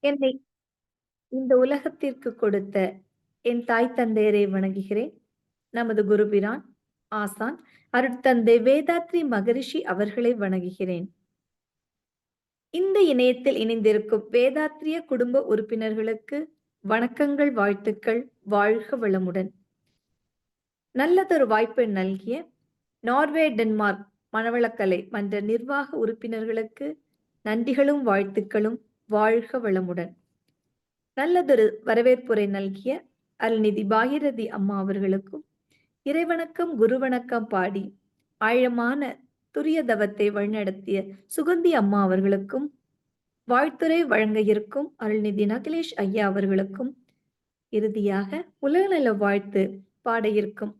என்னை இந்த உலகத்திற்கு கொடுத்த என் தாய் தந்தையரை வணங்குகிறேன். நமது குருபிரான், ஆசான், அருட்தந்தை வேதாத்ரி மகரிஷி அவர்களை வணங்குகிறேன். இந்த இணையத்தில் இணைந்திருக்கும் வேதாத்ரிய குடும்ப உறுப்பினர்களுக்கு வணக்கங்கள், வாழ்த்துக்கள். வாழ்க வளமுடன். நல்லதொரு வாய்ப்பை நல்கிய நார்வே, டென்மார்க் மனவளக்கலை மன்ற நிர்வாக உறுப்பினர்களுக்கு நன்றிகளும், வாழ்த்துக்களும். வாழ்க வளமுடன். நல்லதொரு வரவேற்புரை நல்கிய அருள்நிதி பாகிரதி அம்மா அவர்களுக்கும் இறைவணக்கம், குருவணக்கம் பாடி ஆழமான துரிய தவத்தை வழிநடத்திய சுகந்தி அம்மா அவர்களுக்கும் வாழ்த்துரை வழங்க இருக்கும் அருள்நிதி நகிலேஷ் ஐயா அவர்களுக்கும் இறுதியாக உலகநல வாழ்த்து பாட இருக்கும்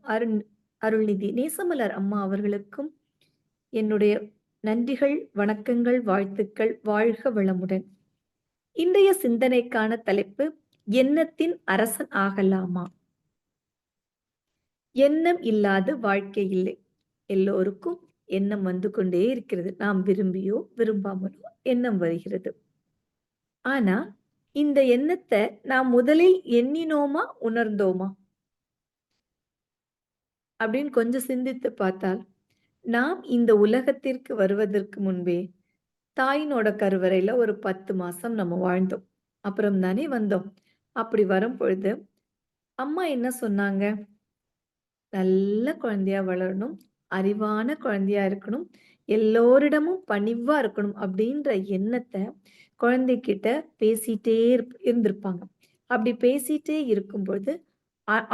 அருள்நிதி நேசமலர் அம்மா அவர்களுக்கும் என்னுடைய நன்றிகள், வணக்கங்கள், வாழ்த்துக்கள். வாழ்க வளமுடன். இன்றைய சிந்தனைக்கான தலைப்பு எண்ணத்தின் அரசன் ஆகலாமா? எண்ணம் இல்லாத வாழ்க்கை இல்லை. எல்லோருக்கும் எண்ணம் வந்து கொண்டே இருக்கிறது. நாம் விரும்பியோ விரும்பாமலோ எண்ணம் வருகிறது. ஆனா இந்த எண்ணத்தை நாம் முதலில் எண்ணினோமா, உணர்ந்தோமா அப்படின்னு கொஞ்சம் சிந்தித்து பார்த்தால், நாம் இந்த உலகத்திற்கு வருவதற்கு முன்பே தாயினோட கருவறையில ஒரு 10 மாசம் நம்ம வாழ்ந்தோம். அப்புறம் தானே வந்தோம். அப்படி வரும் பொழுது அம்மா என்ன சொன்னாங்க? நல்ல குழந்தையா வளரணும், அறிவான குழந்தையா இருக்கணும், எல்லோரிடமும் பணிவா இருக்கணும் அப்படின்ற எண்ணத்த குழந்தைகிட்ட பேசிட்டே இருந்திருப்பாங்க. அப்படி பேசிட்டே இருக்கும்பொழுது,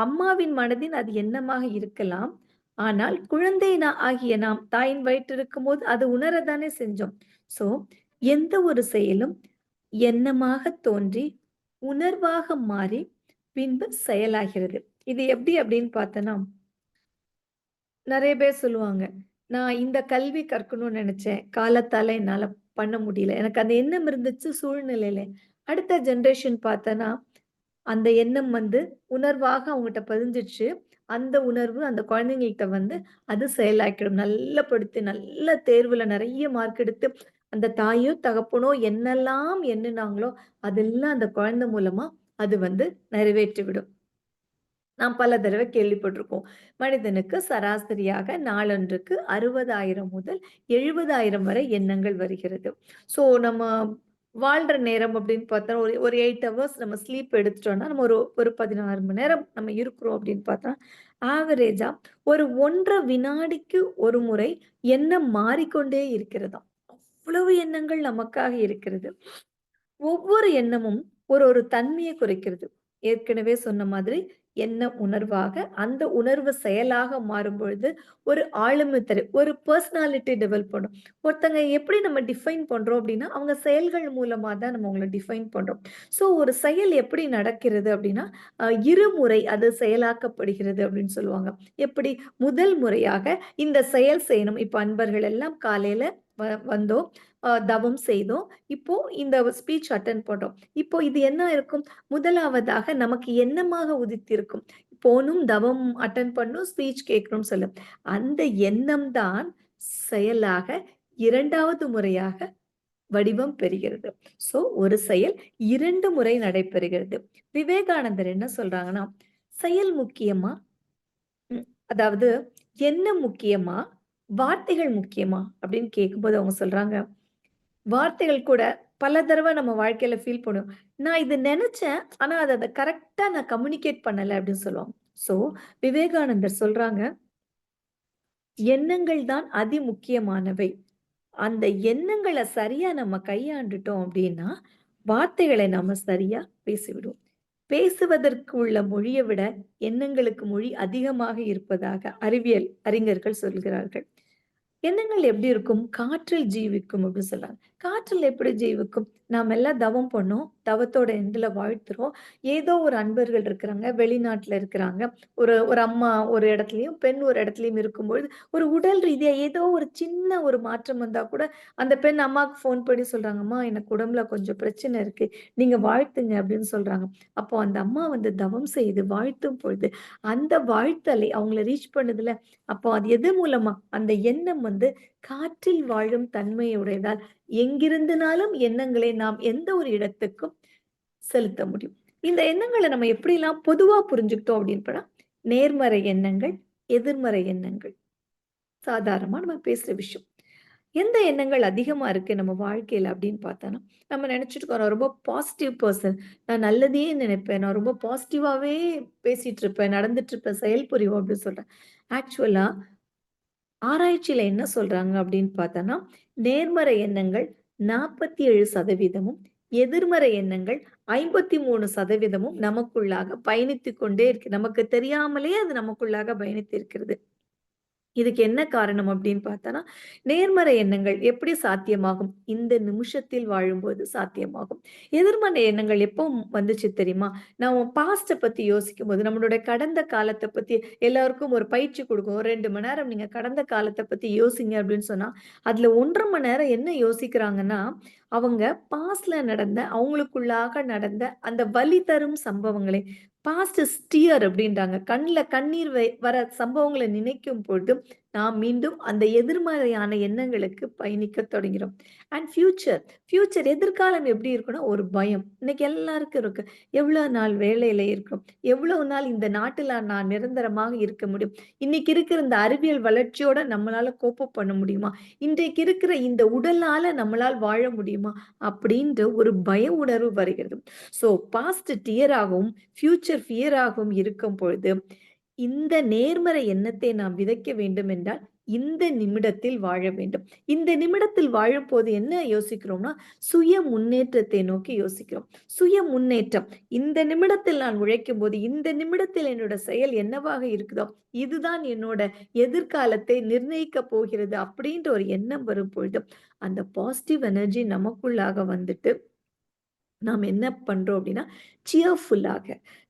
அம்மாவின் மனதில் அது எண்ணமாக இருக்கலாம். ஆனால் குழந்தை ஆகிய நாம் தாயின் வயிற்றில் இருக்கும்போது அது உணரத்தானே செஞ்சோம். சோ எந்த ஒரு செயலும் எண்ணமாக தோன்றி, உணர்வாக மாறி, பின்பு செயலாகிறது. இது எப்படி அப்படின்னு பார்த்தோன்னா, நெறைய பேர் சொல்லுவாங்க, "நான் இந்த கல்வி கற்கணும்னு நெனச்சேன். காலத்தால என்னால பண்ண முடியல." எனக்கு அந்த எண்ணம் இருந்துச்சு சூழ்நிலையில. அடுத்த ஜெனரேஷன் பார்த்தன்னா, அந்த எண்ணம் வந்து உணர்வாக அவங்கட்ட பதிஞ்சிடுச்சு. அந்த உணர்வு அந்த குழந்தைங்கள்ட்ட வந்து அது செயலாக்கிடும். நல்ல படித்து, நல்ல தேர்வுல நெறைய மார்க் எடுத்து, அந்த தாயோ, தகப்பனோ என்னெல்லாம் எண்ணுனாங்களோ, அதெல்லாம் அந்த குழந்தை மூலமா அது வந்து நிறைவேற்றிவிடும். நாம் பல தடவை கேள்விப்பட்டிருக்கோம். மனிதனுக்கு சராசரியாக நாளொன்றுக்கு 60,000 முதல் 70,000 வரை எண்ணங்கள் வருகிறது. ஸோ நம்ம வாழ்ற நேரம் அப்படின்னு பார்த்தா, ஒரு ஒரு 8 ஹவர்ஸ் நம்ம ஸ்லீப் எடுத்துட்டோம்னா, நம்ம ஒரு ஒரு 16 மணி நேரம் நம்ம இருக்கிறோம் அப்படின்னு பார்த்தா, ஆவரேஜா ஒரு 1 1/2 வினாடிக்கு ஒரு முறை எண்ணம் மாறிக்கொண்டே இருக்கிறதாம். அவ்வளவு எண்ணங்கள் நமக்காக இருக்கிறது. ஒவ்வொரு எண்ணமும் ஒரு ஒரு தன்மையை குறைக்கிறது. ஏற்கனவே சொன்ன மாதிரி எண்ணம் உணர்வாக, அந்த உணர்வு செயலாக மாறும்பொழுது, ஒரு ஆளுமை தரும். ஒரு பெர்சனாலிட்டி டெவலப் பண்ணும். ஒருத்தங்க எப்படி நம்ம டிஃபைன் பண்றோம் அப்படின்னா, அவங்க செயல்கள் மூலமா தான் நம்ம அவங்கள டிஃபைன் பண்றோம். ஸோ ஒரு செயல் எப்படி நடக்கிறது அப்படின்னா, இருமுறை அது செயலாக்கப்படுகிறது அப்படின்னு சொல்லுவாங்க. எப்படி? முதல் முறையாக இந்த செயல் செய்யணும். இப்ப அன்பர்கள் எல்லாம் காலையில வந்தோம். தவம் செய்தோம். இப்போ இந்த ஸ்பீச் அட்டெண்ட் பண்றோம். இப்போ இது என்ன இருக்கும்? முதலாவதாக நமக்கு எண்ணமாக உதித்திருக்கும். போணும், தவம் அட்டெண்ட் பண்ணணும், ஸ்பீச் கேட்கணும்னு சொல்லு. அந்த எண்ணம் தான் செயலாக 2வது முறையாக வடிவம் பெறுகிறது. சோ ஒரு செயல் 2 முறை நடைபெறுகிறது. விவேகானந்தர் என்ன சொல்றாங்கன்னா, செயல் முக்கியமா? அதாவது எண்ணம் முக்கியமா? வார்த்தைகள் முக்கியமா? அப்படின்னு கேட்கும்போது அவங்க சொல்றாங்க, வார்த்தைகள் கூட பல தடவ நம்ம வாழ்க்கையில ஃபீல் பண்ணுவோம். நான் இது நெனச்சேன். ஆனா அத கரெக்ட்டா நான் கம்யூனிகேட் பண்ணல அப்படின்னு சொல்லுவாங்க. சோ விவேகானந்தர் சொல்றாங்க, எண்ணங்கள் தான் அதிமுக்கியமானவை. அந்த எண்ணங்கள சரியா நம்ம கையாண்டுட்டோம் அப்படின்னா, வார்த்தைகளை நாம சரியா பேசிவிடுவோம். பேசுவதற்கு உள்ள மொழிய விட எண்ணங்களுக்கு மொழி அதிகமாக இருப்பதாக அறிவியல் அறிஞர்கள் சொல்கிறார்கள். எண்ணங்கள் எப்படி இருக்கும்? காற்றில் ஜீவிக்கும் அப்படின்னு சொல்றாங்க. காற்றில் எப்படி ஜீவிக்கும்? நாம எல்லாம் தவம் பண்ணோம். தவத்தோட எண்டுல வாழ்த்துறோம். ஏதோ ஒரு அன்பர்கள் இருக்கிறாங்க. வெளிநாட்டுல இருக்கிறாங்க. ஒரு ஒரு அம்மா ஒரு இடத்துலயும், பெண் ஒரு இடத்துலயும் இருக்கும்பொழுது, ஒரு உடல் ரீதியா ஏதோ ஒரு சின்ன ஒரு மாற்றம் வந்தா கூட, அந்த பெண் அம்மாக்கு ஃபோன் பண்ணி சொல்றாங்க, "அம்மா எனக்கு உடம்புல கொஞ்சம் பிரச்சனை இருக்கு. நீங்க வாழ்த்துங்க" அப்படின்னு சொல்றாங்க. அப்போ அந்த அம்மா வந்து தவம் செய்து வாழ்த்தும் பொழுது, அந்த வாழ்த்தலை அவங்கள ரீச் பண்ணுதுல, அப்போ அது எது மூலமா? அந்த எண்ணம் வந்து காற்றில் வாழும் தன்மையுடையதால், எங்கிருந்துனாலும் எண்ணங்களை நாம் எந்த ஒரு இடத்துக்கும் செலுத்த முடியும். இந்த எண்ணங்கள நம்ம எப்படிலாம் பொதுவா புரிஞ்சுக்கிட்டோம் அப்படின்னு சொன்னா, நேர்மறை எண்ணங்கள், எதிர்மறை எண்ணங்கள். சாதாரணமா நம்ம பேசுற விஷயம். எந்த எண்ணங்கள் அதிகமா இருக்கு நம்ம வாழ்க்கையில அப்படின்னு பார்த்தோம்னா, நம்ம நெனச்சுட்டு இருக்கோம் நான் ரொம்ப பாசிட்டிவ் பெர்சன். நான் நல்லதையே நினைப்பேன். நான் ரொம்ப பாசிட்டிவாவே பேசிட்டு இருப்பேன், நடந்துட்டு இருப்பேன், செயல்புரிவோம் அப்படின்னு சொல்றேன். ஆக்சுவலா ஆராய்ச்சியில என்ன சொல்றாங்க அப்படின்னு பார்த்தோம்னா, நேர்மறை எண்ணங்கள் 47% எதிர்மறை எண்ணங்கள் 53% நமக்குள்ளாக பயணித்துக் கொண்டே இருக்கு. நமக்கு தெரியாமலே அது நமக்குள்ளாக பயணித்து இருக்கிறது. இதுக்கு என்ன காரணம் அப்படின்னு பார்த்தோன்னா, நேர்மறை எண்ணங்கள் எப்படி சாத்தியமாகும்? இந்த நிமிஷத்தில் வாழும்போது சாத்தியமாகும். எதிர்மறை எண்ணங்கள் எப்போ வந்துச்சு தெரியுமா? நம்ம பாஸ்ட்ட பத்தி யோசிக்கும்போது, நம்மளுடைய கடந்த காலத்த பத்தி எல்லாருக்கும் ஒரு பயிற்சி குடுக்கும். ஒரு 2 மணி நேரம் நீங்க கடந்த காலத்த பத்தி யோசிங்க அப்படின்னு சொன்னா, அதுல 1 1/2 மணி நேரம் என்ன யோசிக்கிறாங்கன்னா, அவங்க பாஸ்ட்ல நடந்த அவங்களுக்குள்ளாக நடந்த அந்த வலி தரும் சம்பவங்களை பாஸ்ட் ஸ்டியர் அப்படின்றாங்க. கண்ல கண்ணீர் வர சம்பவங்கள நினைக்கும் பொழுது, நாம் மீண்டும் அந்த எதிர்மறையான எண்ணங்களுக்கு பயணிக்கத் தொடங்கிறோம். அண்ட் ஃபியூச்சர் எதிர்காலம் எப்படி இருக்குன்னா, ஒரு பயம். இன்னைக்கு எல்லாருக்கும் இருக்கு. எவ்வளவு நாள் வேலையில இருக்கிறோம்? எவ்வளவு நாள் இந்த நாட்டுல நான் நிரந்தரமாக இருக்க முடியும்? இன்னைக்கு இருக்கிற இந்த அறிவியல் வளர்ச்சியோட நம்மளால கோப் அப் பண்ண முடியுமா? இன்றைக்கு இருக்கிற இந்த உடலால நம்மளால் வாழ முடியுமா? அப்படின்ற ஒரு பய உணர்வு வருகிறது. ஸோ பாஸ்ட் டியராகவும், ஃபியூச்சர் ஃபியராகவும் இருக்கும் பொழுது, இந்த நேர்மறை எண்ணத்தை நாம் விதைக்க வேண்டும் என்றால், இந்த நிமிடத்தில் வாழ வேண்டும். இந்த நிமிடத்தில் வாழும்போது என்ன யோசிக்கிறோம்னா, சுய முன்னேற்றத்தை நோக்கி யோசிக்கிறோம். சுய முன்னேற்றம். இந்த நிமிடத்தில் நான் உழைக்கும்போது, இந்த நிமிடத்தில் என்னோட செயல் என்னவாக இருக்குதோ, இதுதான் என்னோட எதிர்காலத்தை நிர்ணயிக்கப் போகிறது. அப்படின்ற ஒரு எண்ணம் வரும்பொழுது, அந்த பாசிட்டிவ் எனர்ஜி நமக்குள்ளாக வந்துட்டு நாம் என்ன பண்றோம் அப்படின்னா, சியர்ஃபுல்லாக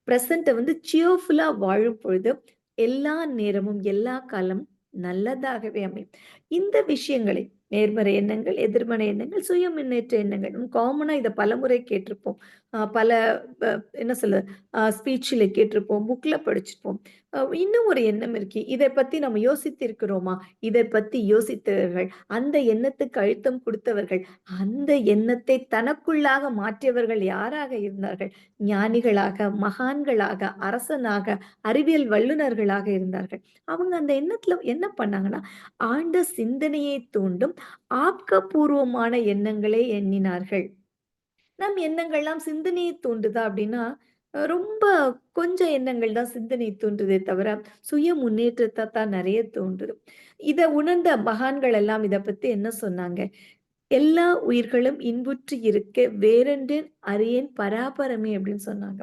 பிரசன்ட்ட வந்து சியர்ஃபுல்லா வாழும் பொழுது, எல்லா நேரமும், எல்லா காலமும் நல்லதாகவே அமையும். இந்த விஷயங்களை நேர்மறை எண்ணங்கள், எதிர்மறை எண்ணங்கள், சுய முன்னேற்ற எண்ணங்கள். காமனா இத பலமுறை கேட்டிருப்போம். பல ப என்ன சொல்ல ஸ்பீச்ல கேட்டிருப்போம், புக்ல படிச்சிருப்போம். இன்னும் ஒரு எண்ணம் இருக்கு. இத பத்தி நம்ம யோசித்திருக்கிறோமா? இத பத்தி யோசித்தவர்கள், அந்த எண்ணத்துக்கு அழுத்தம் குடுத்தவர்கள், அந்த எண்ணத்தை தனக்குள்ளாக மாற்றியவர்கள் யாராக இருந்தார்கள்? ஞானிகளாக, மகான்களாக, அரசனாக, அறிவியல் வல்லுனர்களாக இருந்தார்கள். அவங்க அந்த எண்ணத்துல என்ன பண்ணாங்கன்னா, ஆழ்ந்த சிந்தனையை தூண்டும் ஆக்கப்பூர்வமான எண்ணங்களே எண்ணினார்கள். நம் எண்ணங்கள்லாம் சிந்தனையை தூண்டுதா அப்படின்னா, ரொம்ப கொஞ்சம் எண்ணங்கள் தான் சிந்தனை தூண்டுதே தவிர, சுய முன்னேற்றத்த தான் நெறைய தூண்டுது. இத உணர்ந்த மகான்கள் எல்லாம் இத பத்தி என்ன சொன்னாங்க? "எல்லா உயிர்களும் இன்புற்று இருக்க வேறொன்றேன் அறியேன் பராபரமே" அப்படின்னு சொன்னாங்க.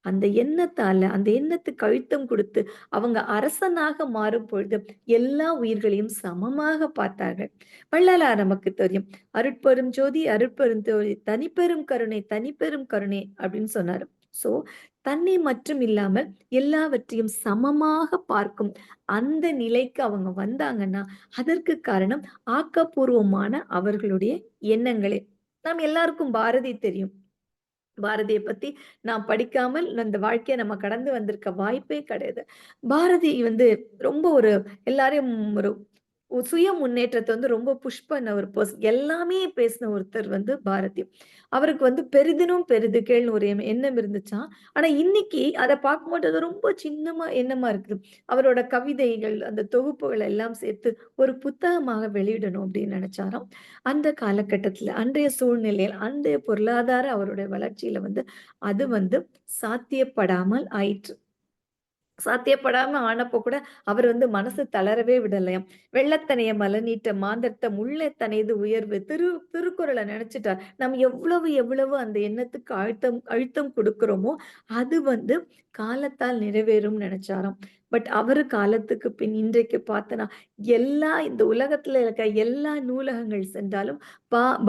அந்த எண்ணத்தால, அந்த எண்ணத்துக்கு அழுத்தம் குடுத்து, அவங்க அரசனாக மாறும் பொழுது, எல்லா உயிர்களையும் சமமாக பார்த்தார்கள். வள்ளலார் நமக்கு தெரியும். "அருட்பெரும் ஜோதி, அருட்பெரும் ஜோதி, தனிப்பெரும் கருணை, தனிப்பெரும் கருணை" அப்படின்னு சொன்னாரு. ஸோ, தன்னை மட்டும் இல்லாமல் எல்லாவற்றையும் சமமாக பார்க்கும் அந்த நிலைக்கு அவங்க வந்தாங்கன்னா, அதற்கு காரணம் ஆக்கப்பூர்வமான அவர்களுடைய எண்ணங்களே. நாம் எல்லாருக்கும் பாரதி தெரியும். பாரதிய பத்தி நான் படிக்காமல் அந்த வாழ்க்கைய நம்ம கடந்து வந்திருக்க வாய்ப்பே கிடையாது. பாரதி வந்து ரொம்ப ஒரு எல்லாரையும் ஒரு சுய முன்னேற்றத்த வந்து ரொம்ப புஷ் பண்ண ஒரு எல்லாமே பேசின ஒருத்தர் வந்து பாரதி. அவருக்கு வந்து பெரிதினும் பெரிது கேள்னு ஒரு எண்ணம் இருந்துச்சாம். ஆனா இன்னைக்கு அத பார்க்கும்போது அது ரொம்ப சின்னமா எண்ணமா இருக்குது. அவரோட கவிதைகள், அந்த தொகுப்புகள் எல்லாம் சேர்த்து ஒரு புத்தகமாக வெளியிடணும் அப்படின்னு நினைச்சாராம். அந்த காலகட்டத்தில, அன்றைய சூழ்நிலையில், அன்றைய பொருளாதார அவருடைய வளர்ச்சியில வந்து, அது வந்து சாத்தியப்படாமல் ஆயிற்று. சாத்தியப்படாம ஆனப்போ கூட, அவர் வந்து மனசு தளரவே விடலையாம். "வெள்ளத்தனைய மலர்நீட்ட மாந்தர்த்தம் உள்ளத்தனையது உயர்வு" திருக்குறள நெனச்சுட்டார். நம்ம எவ்வளவு அந்த எண்ணத்துக்கு அழுத்தம் அழுத்தம் குடுக்குறோமோ, அது வந்து காலத்தால் நிறைவேறும்னு நெனச்சாராம். பட் அவரு காலத்துக்கு பின் இன்றைக்கு பார்த்தனா, இந்த உலகத்துல இருக்க எல்லா நூலகங்கள் சென்றாலும்,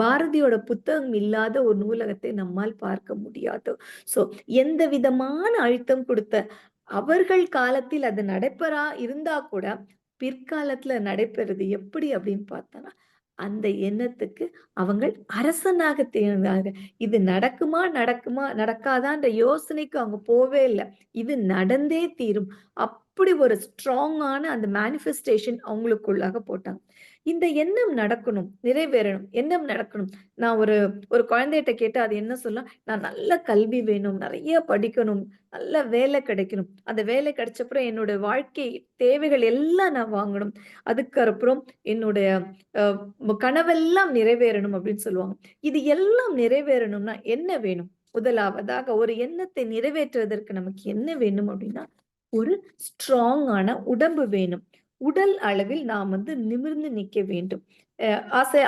பாரதியோட புத்தகம் இல்லாத ஒரு நூலகத்தை நம்மால் பார்க்க முடியாது. ஸோ, எந்த விதமான அழுத்தம் குடுத்த அவர்கள் காலத்தில் அது நடைபெறா இருந்தா கூட, பிற்காலத்துல நடைபெறுது எப்படி அப்படின்னு பார்த்தோம்னா, அந்த எண்ணத்துக்கு அவங்கள் அரசனாக தேர்ந்தார்கள். இது நடக்காதான்ற யோசனைக்கு அவங்க போவே இல்ல. இது நடந்தே தீரும். அப்படி ஒரு ஸ்ட்ராங்கான அந்த மேனிஃபெஸ்டேஷன் அவங்களுக்குள்ளாக போட்டாங்க. இந்த எண்ணம் நடக்கணும், நிறைவேறணும். எண்ணம் நடக்கணும். நான் ஒரு ஒரு குழந்தைட்ட கேட்டா அது என்ன சொல்லும்? நான் நல்ல கல்வி வேணும், நெறைய படிக்கணும், நல்ல வேலை கிடைக்கணும். அந்த வேலை கிடைச்சப்புறம் என்னோட வாழ்க்கை தேவைகள் எல்லாம் நான் வாங்கணும். அதுக்கப்புறம் என்னுடைய அ கனவெல்லாம் நிறைவேறணும் அப்படின்னு சொல்லுவாங்க. இது எல்லாம் நிறைவேறணும்னா என்ன வேணும்? முதலாவதாக ஒரு எண்ணத்தை நிறைவேற்றுவதற்கு நமக்கு என்ன வேணும் அப்படின்னா, ஒரு ஸ்ட்ராங்கான உடம்பு வேணும். உடல் அளவில் நாம் வந்து நிமிர்ந்து நிக்க வேண்டும். அ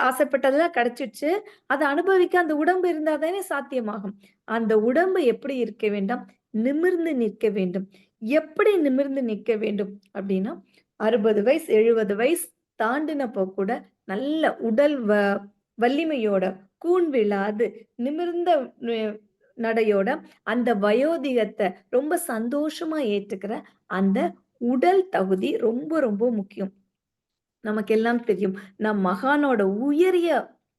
ஆசைப்பட்டதெல்லாம் கிடைச்சிடுச்சு. அத அனுபவிக்க அந்த உடம்பு இருந்தா தானே சாத்தியமாகும். அந்த உடம்பு எப்படி இருக்க வேண்டாம்? நிமிர்ந்து நிற்க வேண்டும். எப்படி நிமிர்ந்து நிற்க வேண்டும் அப்படின்னா, 60 வயசு, 70 வயசு தாண்டினப்போ கூட நல்ல உடல் வலிமையோட, கூன் விழாது, நிமிர்ந்த நெ நடையோட, அந்த வயோதிகத்த ரொம்ப சந்தோஷமா ஏத்துக்கிற அந்த உடல் தகுதி ரொம்ப ரொம்ப முக்கியம். நமக்கெல்லாம் தெரியும். நம் மகானோட உயரிய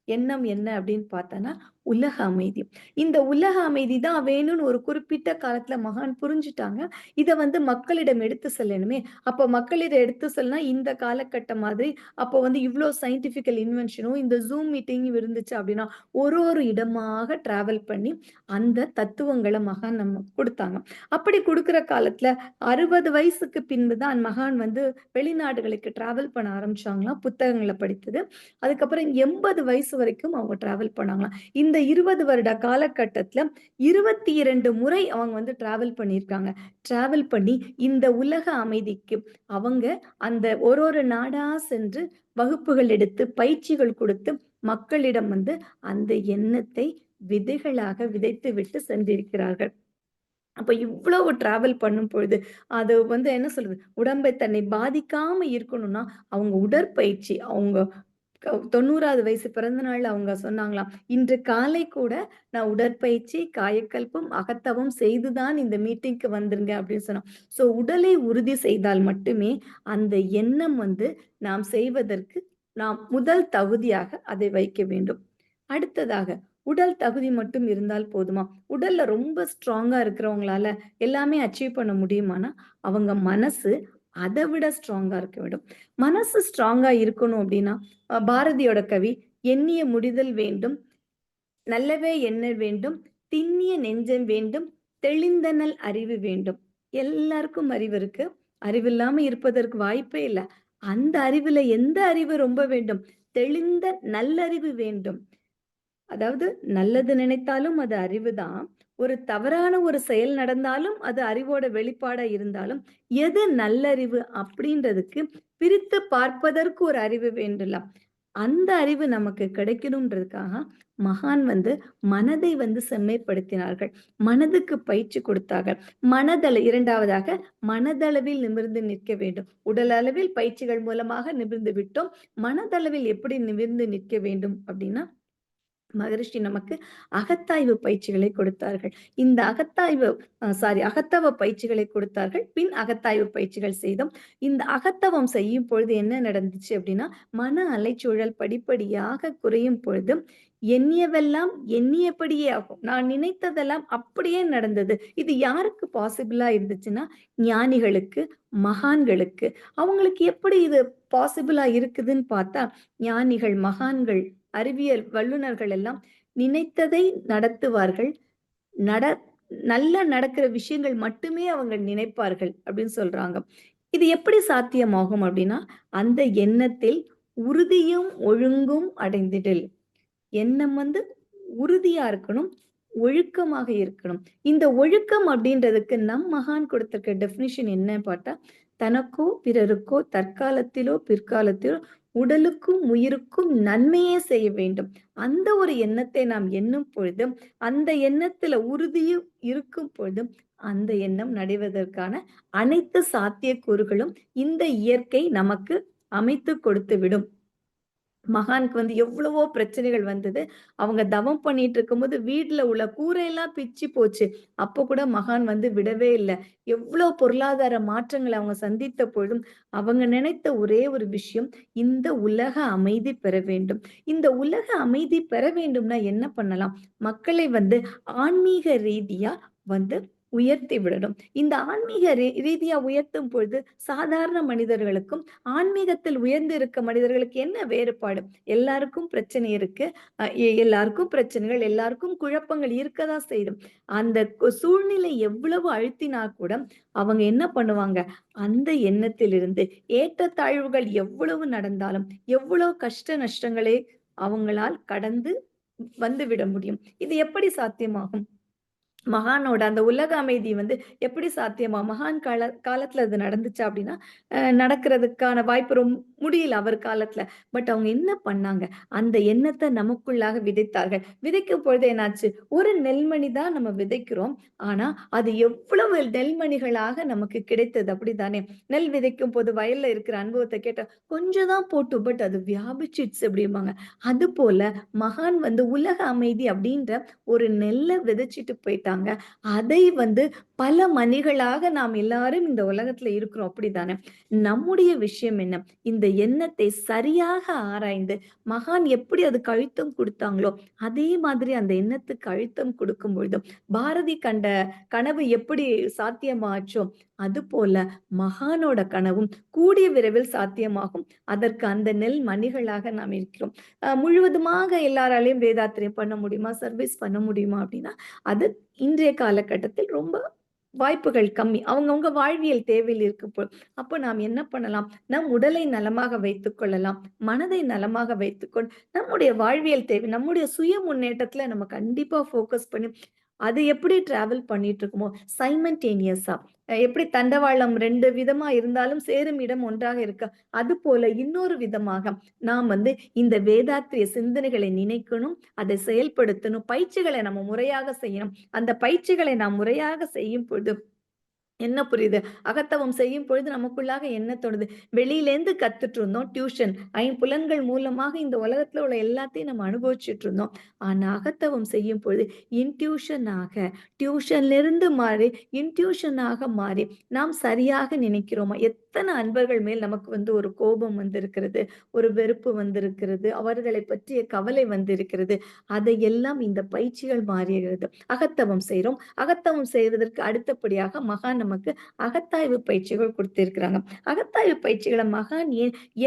எண்ணம் என்ன அப்படின்னு பார்த்தோன்னா, உலக அமைதி. இந்த உலக அமைதி தான் வேணும்னு ஒரு குறிப்பிட்ட காலத்துல மகான் புரிஞ்சுட்டாங்க. இத வந்து மக்களிடம் எடுத்து செல்லணுமே! அப்ப மக்களிடம் எடுத்து செல்லனா இந்த காலகட்டம் மாதிரி, அப்போ வந்து இவ்ளோ சயின்டிஃபிக்கல் இன்வென்ஷனும், இந்த Zoom மீட்டிங்கும் இருந்துச்சு அப்படின்னா, ஒரு இடமாக டிராவல் பண்ணி அந்த தத்துவங்கள மகான் நமக்கு குடுத்தாங்க. அப்படி குடுக்குற காலத்துல 60 வயசுக்கு பின்பு தான் மகான் வந்து வெளிநாடுகளுக்கு டிராவல் பண்ண ஆரம்பிச்சாங்களாம், புத்தகங்கள படித்தது. அதுக்கப்புறம் 80 வயசு வரைக்கும் அவங்க டிராவல் பண்ணாங்களாம். இந்த 20 வருட காலகட்டத்தில 22 முறை அவங்க வந்து டிராவல் பண்ணியிருக்காங்க. டிராவல் பண்ணி இந்த உலக அமைதிக்கு அவங்க அந்த ஒரு நாடா சென்று வகுப்புகள் எடுத்து, பயிற்சிகள் கொடுத்து, மக்களிடம் வந்து அந்த எண்ணத்தை விதைகளாக விதைத்து விட்டு சென்றிருக்கிறார்கள். அப்ப இவ்வளவு டிராவல் பண்ணும் பொழுது, அது வந்து என்ன சொல்றது? உடம்பை தன்னை பாதிக்காம இருக்கணும்னா, அவங்க உடற்பயிற்சி, அவங்க 90வது வயசு பிறந்த நாள்ல அவங்க சொன்னாங்களாம். "இன்று காலை கூட நான் உடற்பயிற்சி, காயக்கல்பம், அகத்தவம் செய்து தான் இந்த மீட்டிங்க்கு வந்திருங்க" அப்படின்னு சொன்னாங்க. ஸோ உடலை உறுதி செய்தால் மட்டுமே, அந்த எண்ணம் வந்து நாம் செய்வதற்கு நாம் முதல் தகுதியாக அதை வைக்க வேண்டும். அடுத்ததாக, உடல் தகுதி மட்டும் இருந்தால் போதுமா? உடல்ல ரொம்ப ஸ்ட்ராங்கா இருக்கிறவங்களால எல்லாமே அச்சீவ் பண்ண முடியுமான்னா, அவங்க மனசு அத விட ஸ்ட்ராங்கா இருக்க வேண்டும். மனசு ஸ்ட்ராங்கா இருக்கணும் அப்டின்னா, பாரதியோட கவி, "எண்ணிய முடிதல் வேண்டும், நல்லவே எண்ண வேண்டும், திண்ணிய நெஞ்சம் வேண்டும், தெளிந்தனள் அறிவு வேண்டும்." எல்லாருக்கும் அறிவு இருக்கு. அறிவில்லாம இருப்பதற்கு வாய்ப்பே இல்ல. அந்த அறிவுல எந்த அறிவு ரொம்ப வேண்டும்? தெளிந்த நல்லறிவு வேண்டும். அதாவது நல்லது நினைத்தாலும் அது அறிவுதான். ஒரு தவறான ஒரு செயல் நடந்தாலும் அது அறிவோட வெளிப்பாடா இருந்தாலும், எது நல்லறிவு அப்படின்றதுக்கு பிரித்து பார்ப்பதற்கு ஒரு அறிவு வேண்டுல்ல. அந்த அறிவு நமக்கு கிடைக்கணும்ன்றதுக்காக, மகான் வந்து மனதை வந்து செம்மைப்படுத்தினார்கள். மனதுக்கு பயிற்சி கொடுத்தார்கள். 2வதாக மனதளவில் நிமிர்ந்து நிற்க வேண்டும். உடல் அளவில் பயிற்சிகள் மூலமாக நிமிர்ந்து விட்டோம். மனதளவில் எப்படி நிமிர்ந்து நிற்க வேண்டும் அப்படின்னா, மகரிஷி நமக்கு அகத்தாய்வு பயிற்சிகளை கொடுத்தார்கள். இந்த அகத்தாய்வு அகத்தவ பயிற்சிகளை கொடுத்தார்கள். பின் அகத்தாய்வு பயிற்சிகள் செய்தோம். இந்த அகத்தவம் செய்யும் பொழுது என்ன நடந்துச்சு அப்படின்னா, மன அலைச்சூழல் படிப்படியாக குறையும் பொழுது, எண்ணியவெல்லாம் எண்ணியபடியே ஆகும். நான் நினைத்ததெல்லாம் அப்படியே நடந்தது. இது யாருக்கு பாசிபிளா இருந்துச்சுன்னா, ஞானிகளுக்கு, மகான்களுக்கு. அவங்களுக்கு எப்படி இது பாசிபிளா இருக்குதுன்னு பார்த்தா, ஞானிகள், மகான்கள், அறிவியல் வல்லுனர்கள் எல்லாம் நினைத்ததை நடத்துவார்கள். நட நல்லா நடக்கிற விஷயங்கள் மட்டுமே அவங்க நினைப்பார்கள் அப்படின்னு சொல்றாங்க. இது எப்படி சாத்தியமாகும் அப்படின்னா, அந்த எண்ணத்தில் உறுதியும், ஒழுங்கும் அடைந்திடில். எண்ணம் வந்து உறுதியா இருக்கணும். ஒழுக்கமாக இருக்கணும். இந்த ஒழுக்கம் அப்படின்றதுக்கு மகான் கொடுத்திருக்க டெஃபினிஷன் என்ன பார்த்தா, தனக்கோ, பிறருக்கோ, தற்காலத்திலோ, பிற்காலத்திலோ உடலுக்கும், உயிருக்கும் நன்மையே செய்ய வேண்டும். அந்த ஒரு எண்ணத்தை நாம் எண்ணும் பொழுது, அந்த எண்ணத்தில உறுதியும் இருக்கும் பொழுது, அந்த எண்ணம் நடைவதற்கான அனைத்து சாத்தியக்கூறுகளும் இந்த இயற்கை நமக்கு அமைத்து கொடுத்துவிடும். மகானுக்கு வந்து எவ்வளவோ பிரச்சனைகள் வந்தது. அவங்க தவம் பண்ணிட்டு இருக்கும்போது வீட்ல உள்ள கூரையெல்லாம் பிச்சு போச்சு. அப்ப கூட மகான் வந்து விடவே இல்ல. எவ்ளோ பொருளாதார மாற்றங்கள அவங்க சந்தித்த பொழுதும், அவங்க நினைத்த ஒரே ஒரு விஷயம், இந்த உலக அமைதி பெற வேண்டும். இந்த உலக அமைதி பெற வேண்டும்னா என்ன பண்ணலாம்? மக்களை வந்து ஆன்மீக ரீதியா வந்து உயர்த்தி விடணும். இந்த ஆன்மீக ரீதியா உயர்த்தும் பொழுது சாதாரண மனிதர்களுக்கும், ஆன்மீகத்தில் உயர்ந்து இருக்க மனிதர்களுக்கு என்ன வேறுபாடு? எல்லாருக்கும் பிரச்சனை இருக்கு. எல்லாருக்கும் பிரச்சனைகள், எல்லாருக்கும் குழப்பங்கள் இருக்கதான் செய்யும். அந்த சூழ்நிலை எவ்வளவு அழுத்தினா கூட, அவங்க என்ன பண்ணுவாங்க? அந்த எண்ணத்திலிருந்து ஏற்றத்தாழ்வுகள் எவ்வளவு நடந்தாலும், எவ்வளவு கஷ்ட நஷ்டங்களை அவங்களால் கடந்து வந்துவிட முடியும். இது எப்படி சாத்தியமாகும்? மகானோட அந்த உலக அமைதி எப்படி சாத்தியமா? மகான் காலத்துல அது நடந்துச்சா அப்படின்னா, நடக்கிறதுக்கான வாய்ப்பு முடியல அவர் காலத்துல. பட் அவங்க என்ன பண்ணாங்க? அந்த எண்ணத்த நமக்குள்ளாக விதைத்தார்கள். விதைக்கும் பொழுது என்னாச்சு? ஒரு நெல்மணி தான் நம்ம விதைக்கிறோம். ஆனா, அது எவ்வளவு நெல்மணிகளாக நமக்கு கிடைத்தது அப்படித்தானே? நெல் விதைக்கும் போது வயல்ல இருக்கிற அனுபவத்த கேட்டா, கொஞ்சம் தான் போட்டோம். பட் அது வியாபிச்சிடுச்சு அப்படிம்பாங்க. அதுபோல மகான் உலக அமைதி அப்படின்ற ஒரு நெல்ல விதைச்சிட்டு போயிட்டாங்க. அதை பல மணிகளாக நாம் எல்லாரும் இந்த உலகத்துல இருக்கிறோம் அப்படித்தானே? நம்முடைய விஷயம் என்ன? இந்த எண்ணத்தை சரியாக ஆராய்ந்து, மகான் எப்படி அதுக்கு அழுத்தம் குடுத்தாங்களோ, அதே மாதிரி அந்த எண்ணத்துக்கு அழுத்தம் கொடுக்கும் பொழுது, பாரதி கண்ட கனவு எப்படி சாத்தியமாச்சோ, அதுபோல மகானோட கனவும் கூடிய விரைவில் சாத்தியமாகும். அதற்கு அந்த நெல் மணிகளாக நாம் இருக்கிறோம். முழுவதுமாக எல்லாராலயும் வேதாத்திரியம் பண்ண முடியுமா? சர்வீஸ் பண்ண முடியுமா? அப்படின்னா, அது இன்றைய காலகட்டத்தில் ரொம்ப வாய்ப்புகள் கம்மி. அவங்கவங்க வாழ்வியல் தேவையில் இருக்கு. அப்ப நாம் என்ன பண்ணலாம்? நம் உடலை நலமாக வைத்துக் கொள்ளலாம். மனதை நலமாக வைத்துக்கொண்டு, நம்முடைய வாழ்வியல் தேவை, நம்முடைய சுய முன்னேற்றத்துல நம்ம கண்டிப்பா ஃபோக்கஸ் பண்ணி, அது எப்படி டிராவல் பண்ணிட்டு இருக்குமோ, சைமல்டேனியஸா எப்படி தண்டவாளம் 2 விதமா இருந்தாலும் சேரும் இடம் ஒன்றாக இருக்கு. அதுபோல இன்னொரு விதமாக நாம் இந்த வேதாத்திரிய சிந்தனைகளை நினைக்கணும், அதை செயல்படுத்தணும். பயிற்சிகளை நம்ம முறையாக செய்யணும். அந்த பயிற்சிகளை நாம் முறையாக செய்யும் பொழுது என்ன புரியுது? அகத்தவம் செய்யும் பொழுது நமக்குள்ளாக என்ன தோணுது? வெளியிலேருந்து கத்துட்டு இருந்தோம் டியூஷன். ஐம்புலன்கள் மூலமாக இந்த உலகத்துல உள்ள எல்லாத்தையும் நம்ம அனுபவிச்சுட்டு இருந்தோம். ஆனா அகத்தவம் செய்யும் பொழுது இன்ட்யூஷனாக, டியூஷன்லிருந்து மாறி இன்ட்யூஷனாக மாறி நாம் சரியாக நினைக்கிறோமா? எத்தன அன்பர்கள் மேல் நமக்கு ஒரு கோபம் வந்திருக்கிறது, ஒரு வெறுப்பு வந்திருக்கிறது, அவர்களை பற்றிய கவலை வந்திருக்கிறது. அதையெல்லாம் இந்த பயிற்சிகள் மாறுகிறது. அகத்தவம் செய்றோம். அகத்தவம் செய்வதற்கு அடுத்தபடியாக மகான் நமக்கு அகத்தாய்வு பயிற்சிகள் குடுத்திருக்கிறாங்க. அகத்தாய்வு பயிற்சிகள மகான்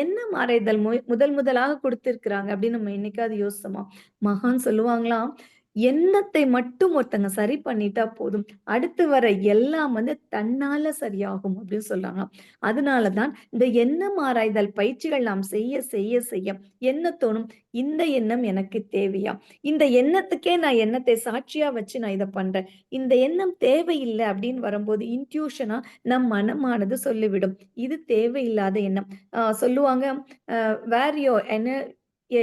எண்ணம் ஆராய்தல் முதல் முதலாக குடுத்திருக்கிறாங்க அப்படின்னு நம்ம என்னைக்காவது யோசிச்சோமா? மகான் சொல்லுவாங்களாம், எண்ணத்தை மட்டும் ஒருத்தங்க சரி பண்ணிட்டா போதும். அடுத்து வர எல்லாம் தன்னால சரியாகும் அப்படின்னு சொல்றாங்களாம். அதனால தான் இந்த எண்ணம் ஆராய்தல் பயிற்சிகள் நாம் செய்ய என்ன தோணும்? இந்த எண்ணம் எனக்கு தேவையா? இந்த எண்ணத்துக்கே நான் எண்ணத்தை சாட்சியா வச்சு நான் இத பண்றேன். இந்த எண்ணம் தேவையில்ல அப்படின்னு வரும்போது இன்ட்யூஷனா நம் மனமானது சொல்லிவிடும். இது தேவையில்லாத எண்ணம். சொல்லுவாங்க, வேர் யுவர்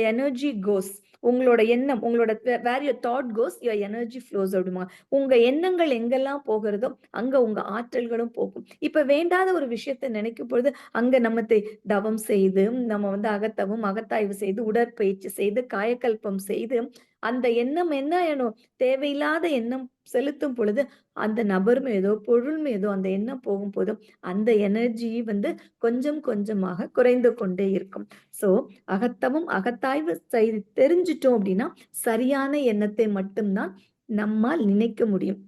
எனர்ஜி கோஸ். உங்களோட எண்ணம், உங்களோட where your thought goes, your energy flows அப்படிம்பாங்க. உங்க எண்ணங்கள் எங்கெல்லாம் போகிறதோ, அங்க உங்க ஆற்றல்களும் போகும். இப்ப வேண்டாத ஒரு விஷயத்த நினைக்கும் பொழுது, அங்க தவம் செய்து, நம்ம அகத்தவம், அகத்தாய்வு செய்து, உடற்பயிற்சி செய்து, காயக்கல்பம் செய்து, அந்த எண்ணம் என்ன எண்ணம்? தேவையில்லாத எண்ணம் செலுத்தும் பொழுது, அந்த நபர் மீதோ, பொருள் மீதோ அந்த எண்ணம் போகும்போது, அந்த எனர்ஜி கொஞ்சம் கொஞ்சமாக குறைந்து கொண்டே இருக்கும். சோ, அகத்தவம், அகத்தாய்வு செய்து தெரிஞ்சுட்டோம் அப்படின்னா, சரியான எண்ணத்தை மட்டும் தான் நம்மால் நினைக்க முடியும்.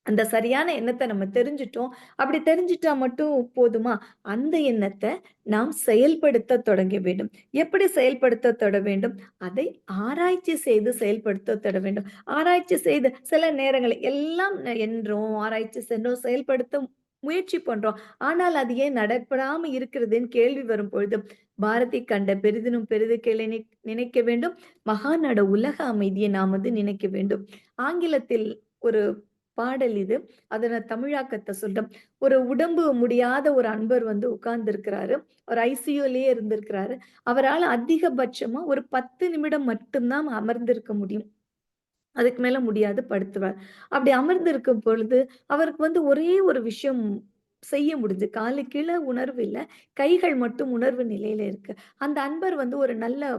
அந்த சரியான எண்ணத்த நம்ம தெரிஞ்சுட்டோம். அப்படி தெரிஞ்சுட்டா மட்டும் போதுமா? அந்த எண்ணத்த நாம் செயல்படுத்த தொடங்க வேண்டும். எப்படி செயல்படுத்த தொட வேண்டும்? அதை ஆராய்ச்சி செய்து செயல்படுத்த தொட வேண்டும். ஆராய்ச்சி செய்து சில நேரங்களில் எல்லாம் என்றோம், ஆராய்ச்சி சென்றோம், செயல்படுத்த முயற்சி பண்றோம். ஆனால் அது ஏன் நடைபெறாம இருக்கிறதுன்னு கேள்வி வரும் பொழுது, பாரதி கண்ட பெரிதினும் பெரிது கேளை நினைக்க வேண்டும். மகாநாட உலக அமைதியை நாம் நினைக்க வேண்டும். ஆங்கிலத்தில் ஒரு பாடல் இது. அத நான் தமிழாக்கத்த சொல்றேன். ஒரு உடம்பு முடியாத ஒரு அன்பர் உட்கார்ந்து இருக்கிறாரு. ஒரு ஐசியூலயே இருந்திருக்கிறாரு. அவரால அதிகபட்சமா ஒரு 10 நிமிடம் மட்டும் தான் அமர்ந்திருக்க முடியும். அதுக்கு மேல முடியாது படுத்துவார். அப்படி அமர்ந்திருக்கும் பொழுது, அவருக்கு ஒரே ஒரு விஷயம் செய்ய முடிஞ்சு. காலு கீழ உணர்வு இல்ல. கைகள் மட்டும் உணர்வு நிலையில இருக்கு. அந்த அன்பர் ஒரு நல்ல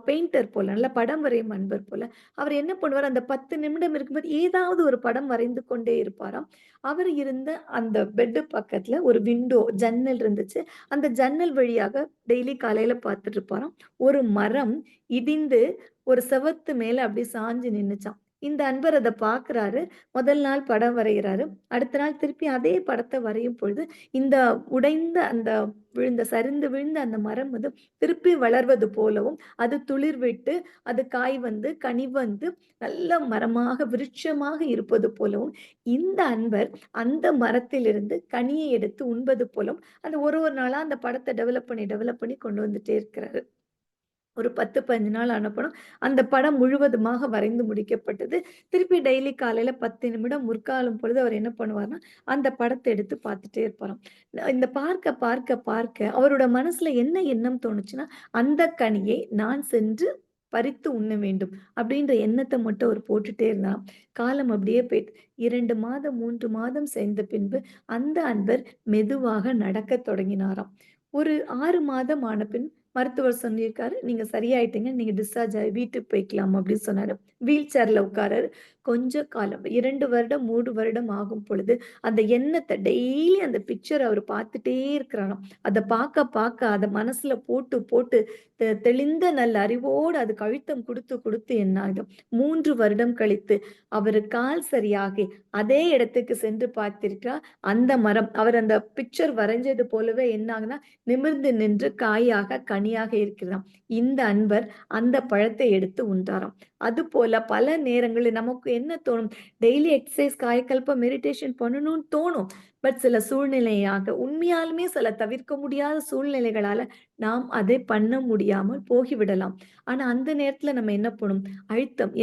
பெயிண்டர் போல, நல்ல படம் வரையும் அன்பர் போல. அவர் என்ன பண்ணுவார், அந்த 10 நிமிடம் இருக்கும்போது ஏதாவது ஒரு படம் வரைந்து கொண்டே இருப்பாராம். அவர் இருந்த அந்த பெட்டு பக்கத்துல ஒரு விண்டோ, ஜன்னல் இருந்துச்சு. அந்த ஜன்னல் வழியாக டெய்லி காலையில பார்த்துட்டு இருப்பாராம். ஒரு மரம் இடிந்து ஒரு செவத்து மேல அப்படியே சாஞ்சு நின்னுச்சாம். இந்த அன்பர் அத பார்க்குறாரு. முதல் நாள் படம் வரையிறாரு. அடுத்த நாள் திருப்பி அதே படத்த வரையும் பொழுது, இந்த உடைந்த அந்த சரிந்து விழுந்த அந்த மரம் வந்து திருப்பி வளர்வது போலவும், அது துளிர்விட்டு, அது காய் வந்து, கனி வந்து, நல்ல மரமாக, விருட்சமாக இருப்பது போலவும், இந்த அன்பர் அந்த மரத்திலிருந்து கனியை எடுத்து உண்பது போலும், அந்த ஒரு ஒரு நாளா அந்த படத்த டெவலப் பண்ணி கொண்டு வந்துட்டே இருக்கிறாரு. ஒரு 10, 15 நாள் ஆனப்பறம், அந்த படம் முழுவதுமாக வரைந்து முடிக்கப்பட்டது. திருப்பி டெய்லி காலையில 10 நிமிடம் முற்காலும் பொழுது அவர் என்ன பண்ணுவார்ன்னா, அந்த படத்த எடுத்து பார்த்துட்டே இருப்பாராம். இந்த பார்க்க அவரோட மனசுல என்ன எண்ணம் தோணுச்சுன்னா, அந்த கனியை நான் சென்று பறித்து உண்ண வேண்டும். அப்படின்ற எண்ணத்த மட்டும் அவர் போட்டுட்டே இருந்தாராம். காலம் அப்படியே போயிட்டு 2 மாதம், 3 மாதம் சென்ற பின்பு அந்த அன்பர் மெதுவாக நடக்கத் தொடங்கினாராம். ஒரு 6 மாதம் ஆன பின் மருத்துவர் சொல்லியிருக்காரு, "நீங்க சரியாயிட்டீங்க. நீங்க டிஸ்சார்ஜ் ஆயி வீட்டுக்கு போய்க்கலாம்" அப்படின்னு சொன்னாரு. வீல் சேர்ல உட்காராரு. கொஞ்ச காலம் 2 வருடம், 3 வருடம் ஆகும் பொழுது, அந்த எண்ணத்த டெய்லி அந்த பிக்சர அவரு பார்த்துட்டே இருக்கிறாராம். அத பார்க்க அத மனசுல போட்டு போட்டு தெளிந்த நல்ல அறிவோடு அதுக்கு அழுத்தம் குடுத்து என்ன ஆகுது, 3 வருடம் கழித்து அவரு கால் சரியாகி அதே இடத்துக்கு சென்று பார்த்திருக்கிறார். அந்த மரம் அவர் அந்த பிக்சர் வரைஞ்சது போலவே என்ன ஆகுதுன்னா, நிமிர்ந்து நின்று காயாக, கனியாக இருக்கிறதாம். இந்த அன்பர் அந்த பழத்தை எடுத்து உண்டாராம். அதுபோல பல நேரங்களில் நமக்கு என்ன தோணும்? டெய்லி எக்சர்சைஸ், காயகல்பம், மெடிடேஷன் பண்ணணும்னு தோணும். பட் சில சூழ்நிலையாக உண்மையாலுமே சில தவிர்க்க முடியாத சூழ்நிலைகளால நாம் அதை பண்ண முடியாமல் போகிவிடலாம். ஆனா அந்த நேரத்துல நம்ம என்ன பண்ணும்?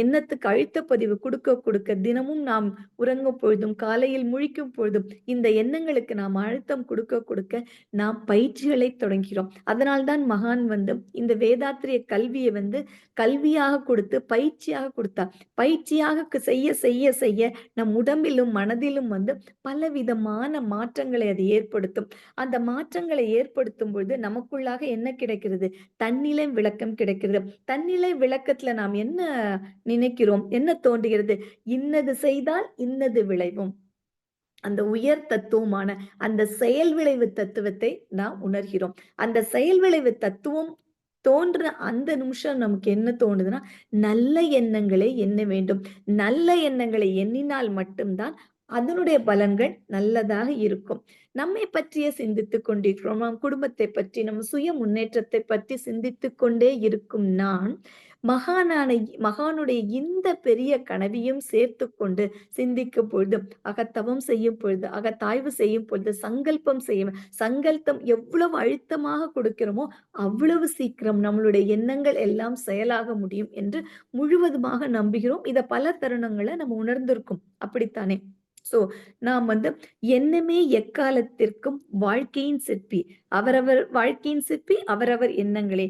எண்ணத்துக்கு அழுத்த பதிவு குடுக்க தினமும் நாம் உறங்கும் பொழுதும், காலையில் முழிக்கும் பொழுதும் இந்த எண்ணங்களுக்கு நாம் அழுத்தம் குடுக்க நாம் பயிற்சிகளை தொடங்கிறோம். அதனால் தான் மகான் வந்து இந்த வேதாத்திரிய கல்விய வந்து கல்வியாக கொடுத்து பயிற்சியாக குடுத்தார். பயிற்சியாக செய்ய நம் உடம்பிலும், மனதிலும் வந்து பலவிதமான மாற்றங்களை அது ஏற்படுத்தும். அந்த மாற்றங்களை ஏற்படுத்தும் பொழுது நமக்குள்ளாக என்ன கிடைக்கிறது? தன்னிலை விளக்கம் கிடைக்கிறது. தன்னிலை விளக்கத்துல நாம் என்ன நினைக்கிறோம்? என்ன தோன்றுகிறது? இன்னது செய்தால் இன்னது விளைவும். அந்த உயர் தத்துவமான அந்த செயல் விளைவு தத்துவத்தை நாம் உணர்கிறோம். அந்த செயல் விளைவு தத்துவம் தோன்ற அந்த நிமிஷம் நமக்கு என்ன தோணுதுன்னா, நல்ல எண்ணங்களை எண்ண வேண்டும். நல்ல எண்ணங்களை எண்ணினால் மட்டும் தான் அதனுடைய பலன்கள் நல்லதாக இருக்கும். நம்மை பற்றியே சிந்தித்துக் கொண்டிருக்கிறோம். நம் குடும்பத்தை பற்றி, நம் சுய முன்னேற்றத்தை பற்றி சிந்தித்துக் கொண்டே இருக்கும் நான், மகானான மகானுடைய இந்த பெரிய கனவையும் சேர்த்துக்கொண்டு சிந்திக்கும் பொழுது, அகத்தவம் செய்யும் பொழுது, அகத்தாய்வு செய்யும் பொழுது, சங்கல்பம் செய்யும் சங்கல்பம் எவ்வளவு அழுத்தமாக கொடுக்கிறோமோ, அவ்வளவு சீக்கிரம் நம்மளுடைய எண்ணங்கள் எல்லாம் செயலாக முடியும் என்று முழுவதுமாக நம்புகிறோம். இத பல தருணங்கள்ல நம்ம உணர்ந்திருக்கோம். அப்படித்தானே? சோ, நாம் வந்து எண்ணமே எக்காலத்திற்கும் வாழ்க்கையின் சிற்பி. அவரவர் வாழ்க்கையின் சிற்பி அவரவர் எண்ணங்களே.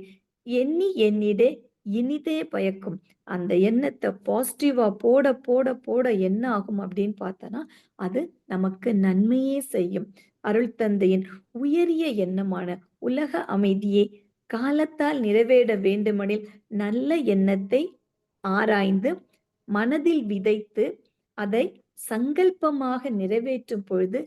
எண்ணி எண்ணிடே இனிதே பயக்கும். அந்த எண்ணத்த பாசிட்டிவா போட என்ன ஆகும் அப்படின்னு பார்த்தோன்னா, அது நமக்கு நன்மையே செய்யும். அருள் தந்தையின் உயரிய எண்ணமான உலக அமைதியே காலத்தால் நிறைவேற வேண்டுமெனில் நல்ல எண்ணத்தை ஆராய்ந்து, மனதில் விதைத்து, அதை சங்கல்பமாக நிறைவேற்றும் பொழுது,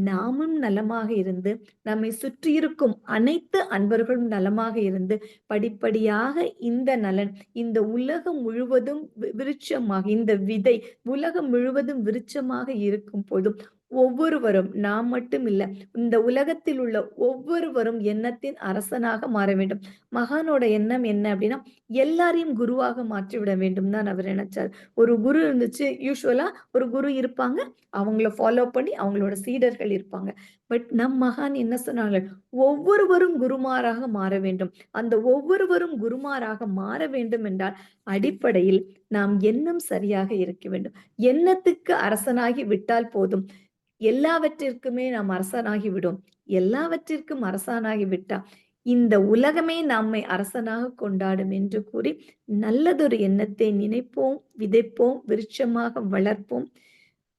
நாமும் நலமாக இருந்து, நம்மை சுற்றியிருக்கும் அனைத்து அன்பர்களும் நலமாக இருந்து, படிப்படியாக இந்த நலன், இந்த உலகம் முழுவதும் விருட்சமாக இந்த விதை உலகம் முழுவதும் விருட்சமாக இருக்கும் பொழுதும், ஒவ்வொருவரும் நாம் மட்டும் இல்ல, இந்த உலகத்தில் உள்ள ஒவ்வொருவரும் எண்ணத்தின் அரசனாக மாற வேண்டும். மகானோட எண்ணம் என்ன அப்படின்னா, எல்லாரையும் குருவாக மாற்றிவிட வேண்டும் தான் அவர் நினைச்சார். ஒரு குரு இருந்துச்சு. யூசுவலா ஒரு குரு இருப்பாங்க. அவங்கள ஃபாலோ பண்ணி அவங்களோட சீடர்கள் இருப்பாங்க. பட் நம் மகான் என்ன சொன்னாங்க? ஒவ்வொருவரும் குருமாராக மாற வேண்டும். அந்த ஒவ்வொருவரும் குருமாராக மாற வேண்டும் என்றால், அடிப்படையில் நாம் எண்ணம் சரியாக இருக்க வேண்டும். எண்ணத்துக்கு அரசனாகி விட்டால் போதும். எல்லாவற்றிற்குமே நாம் அரசனாகி விடும். எல்லாவற்றிற்கும் அரசனாகி விட்டா, இந்த உலகமே நம்மை அரசனாக கொண்டாடும் என்று கூறி, நல்லதொரு எண்ணத்தை நினைப்போம், விதைப்போம், விருட்சமாக வளர்ப்போம்.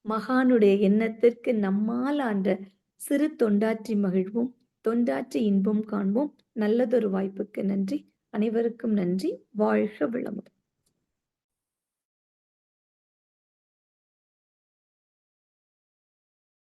மகானுடைய எண்ணத்திற்கு நம்மால் ஆன்ற சிறு தொண்டாற்றி மகிழ்வோம். தொண்டாற்றி இன்பம் காண்போம். நல்லதொரு வாய்ப்புக்கு நன்றி. அனைவருக்கும் நன்றி. வாழ்க வளமுடன்.